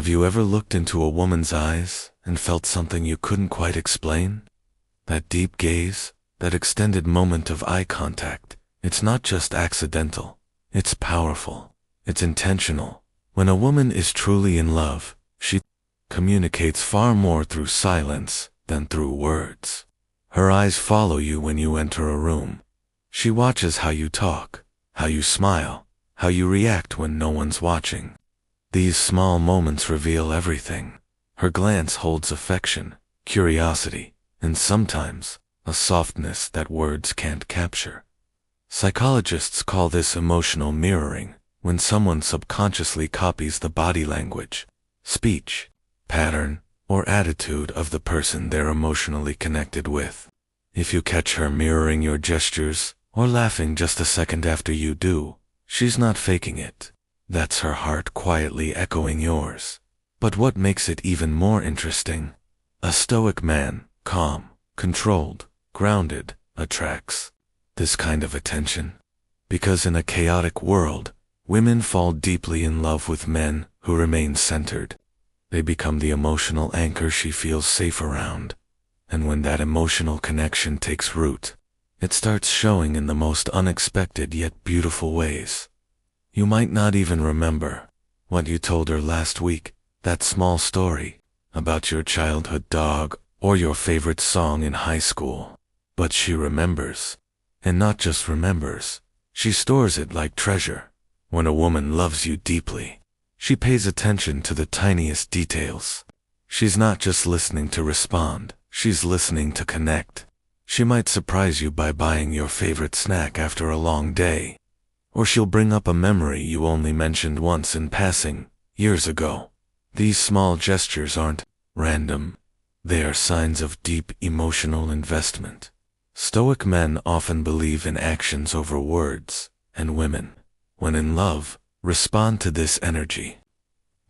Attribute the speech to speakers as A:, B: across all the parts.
A: Have you ever looked into a woman's eyes and felt something you couldn't quite explain? That deep gaze, that extended moment of eye contact, it's not just accidental. It's powerful. It's intentional. When a woman is truly in love, she communicates far more through silence than through words. Her eyes follow you when you enter a room. She watches how you talk, how you smile, how you react when no one's watching. These small moments reveal everything. Her glance holds affection, curiosity, and sometimes a softness that words can't capture. Psychologists call this emotional mirroring, when someone subconsciously copies the body language, speech, pattern, or attitude of the person they're emotionally connected with. If you catch her mirroring your gestures, or laughing just a second after you do, she's not faking it. That's her heart quietly echoing yours. But what makes it even more interesting? A Stoic man, calm, controlled, grounded, attracts this kind of attention. Because in a chaotic world, women fall deeply in love with men who remain centered. They become the emotional anchor she feels safe around. And when that emotional connection takes root, it starts showing in the most unexpected yet beautiful ways. You might not even remember what you told her last week, that small story about your childhood dog or your favorite song in high school. But she remembers. And not just remembers, she stores it like treasure. When a woman loves you deeply, she pays attention to the tiniest details. She's not just listening to respond, she's listening to connect. She might surprise you by buying your favorite snack after a long day. Or she'll bring up a memory you only mentioned once in passing, years ago. These small gestures aren't random. They are signs of deep emotional investment. Stoic men often believe in actions over words, and women, when in love, respond to this energy.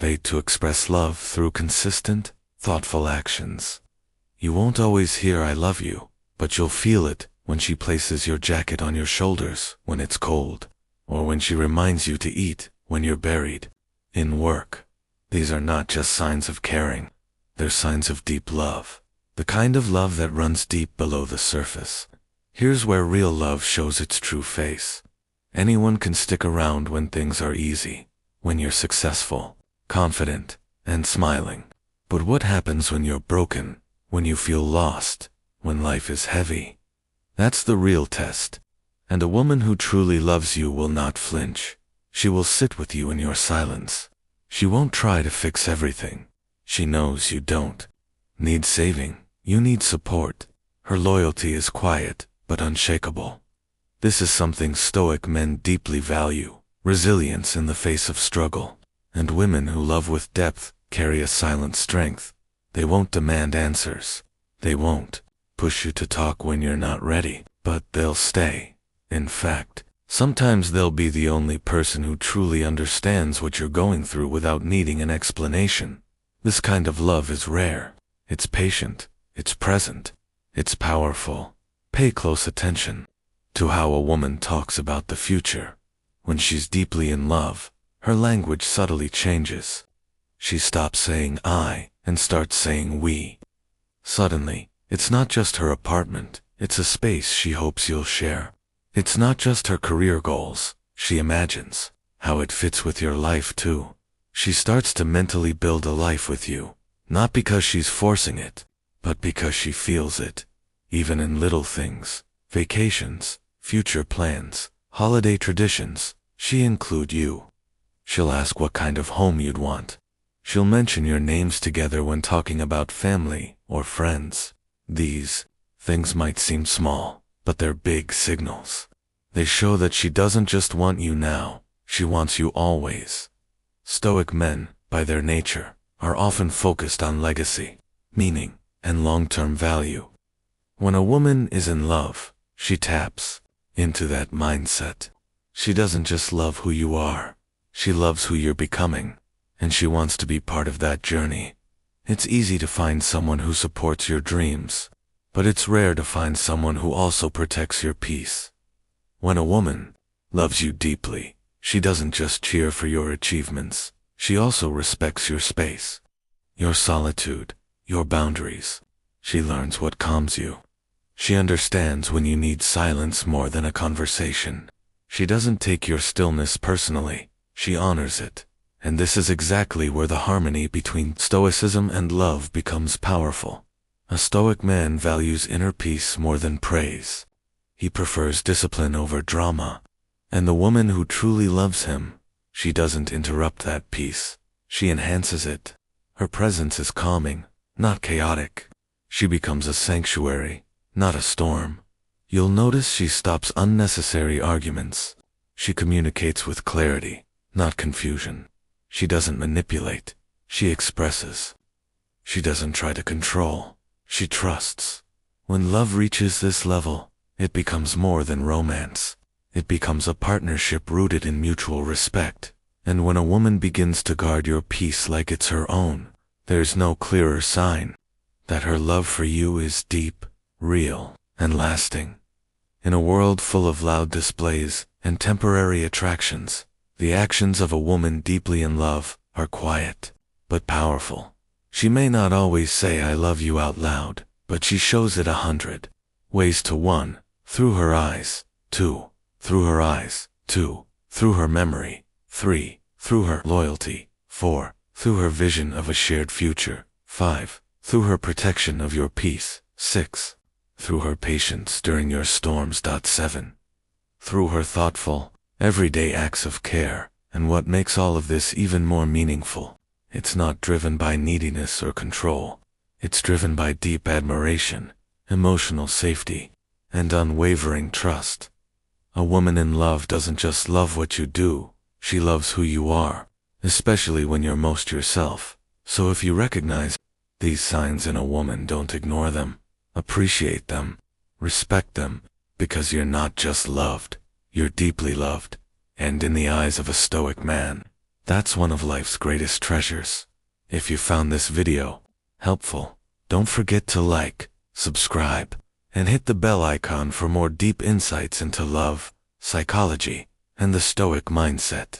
A: They too express love through consistent, thoughtful actions. You won't always hear "I love you," but you'll feel it when she places your jacket on your shoulders when it's cold, or when she reminds you to eat when you're buried in work. These are not just signs of caring. They're signs of deep love, the kind of love that runs deep below the surface. Here's where real love shows its true face. Anyone can stick around when things are easy, when you're successful, confident, and smiling. But what happens when you're broken, when you feel lost, when life is heavy? That's the real test. And a woman who truly loves you will not flinch. She will sit with you in your silence. She won't try to fix everything. She knows you don't need saving. You need support. Her loyalty is quiet, but unshakable. This is something Stoic men deeply value, resilience in the face of struggle. And women who love with depth carry a silent strength. They won't demand answers. They won't push you to talk when you're not ready, but they'll stay. In fact, sometimes they'll be the only person who truly understands what you're going through without needing an explanation. This kind of love is rare. It's patient. It's present. It's powerful. Pay close attention to how a woman talks about the future. When she's deeply in love, her language subtly changes. She stops saying "I" and starts saying "we." Suddenly, it's not just her apartment, it's a space she hopes you'll share. It's not just her career goals, she imagines how it fits with your life too. She starts to mentally build a life with you, not because she's forcing it, but because she feels it. Even in little things, vacations, future plans, holiday traditions, she includes you. She'll ask what kind of home you'd want. She'll mention your names together when talking about family or friends. These things might seem small, but they're big signals. They show that she doesn't just want you now, she wants you always. Stoic men, by their nature, are often focused on legacy, meaning, and long-term value. When a woman is in love, she taps into that mindset. She doesn't just love who you are, she loves who you're becoming, and she wants to be part of that journey. It's easy to find someone who supports your dreams, but it's rare to find someone who also protects your peace. When a woman loves you deeply, she doesn't just cheer for your achievements, She also respects your space, your solitude, your boundaries. She learns what calms you. She understands when you need silence more than a conversation. She doesn't take your stillness personally, she honors it. And this is exactly where the harmony between Stoicism and love becomes powerful. A Stoic man values inner peace more than praise. He prefers discipline over drama. And the woman who truly loves him, she doesn't interrupt that peace. She enhances it. Her presence is calming, not chaotic. She becomes a sanctuary, not a storm. You'll notice she stops unnecessary arguments. She communicates with clarity, not confusion. She doesn't manipulate, she expresses. She doesn't try to control, she trusts. When love reaches this level, it becomes more than romance. It becomes a partnership rooted in mutual respect. And when a woman begins to guard your peace like it's her own, there's no clearer sign that her love for you is deep, real, and lasting. In a world full of loud displays and temporary attractions, the actions of a woman deeply in love are quiet, but powerful. She may not always say I love you out loud, but she shows it 100 ways to 1, through her eyes, 2, through her eyes, 2, through her memory, 3, through her loyalty, 4, through her vision of a shared future, 5, through her protection of your peace, 6, through her patience during your storms. 7, through her thoughtful, everyday acts of care. And what makes all of this even more meaningful, it's not driven by neediness or control. It's driven by deep admiration, emotional safety, and unwavering trust. A woman in love doesn't just love what you do, she loves who you are, especially when you're most yourself. So if you recognize these signs in a woman, don't ignore them. Appreciate them, respect them, because you're not just loved, you're deeply loved. And in the eyes of a Stoic man, that's one of life's greatest treasures. If you found this video helpful, don't forget to like, subscribe, and hit the bell icon for more deep insights into love, psychology, and the Stoic mindset.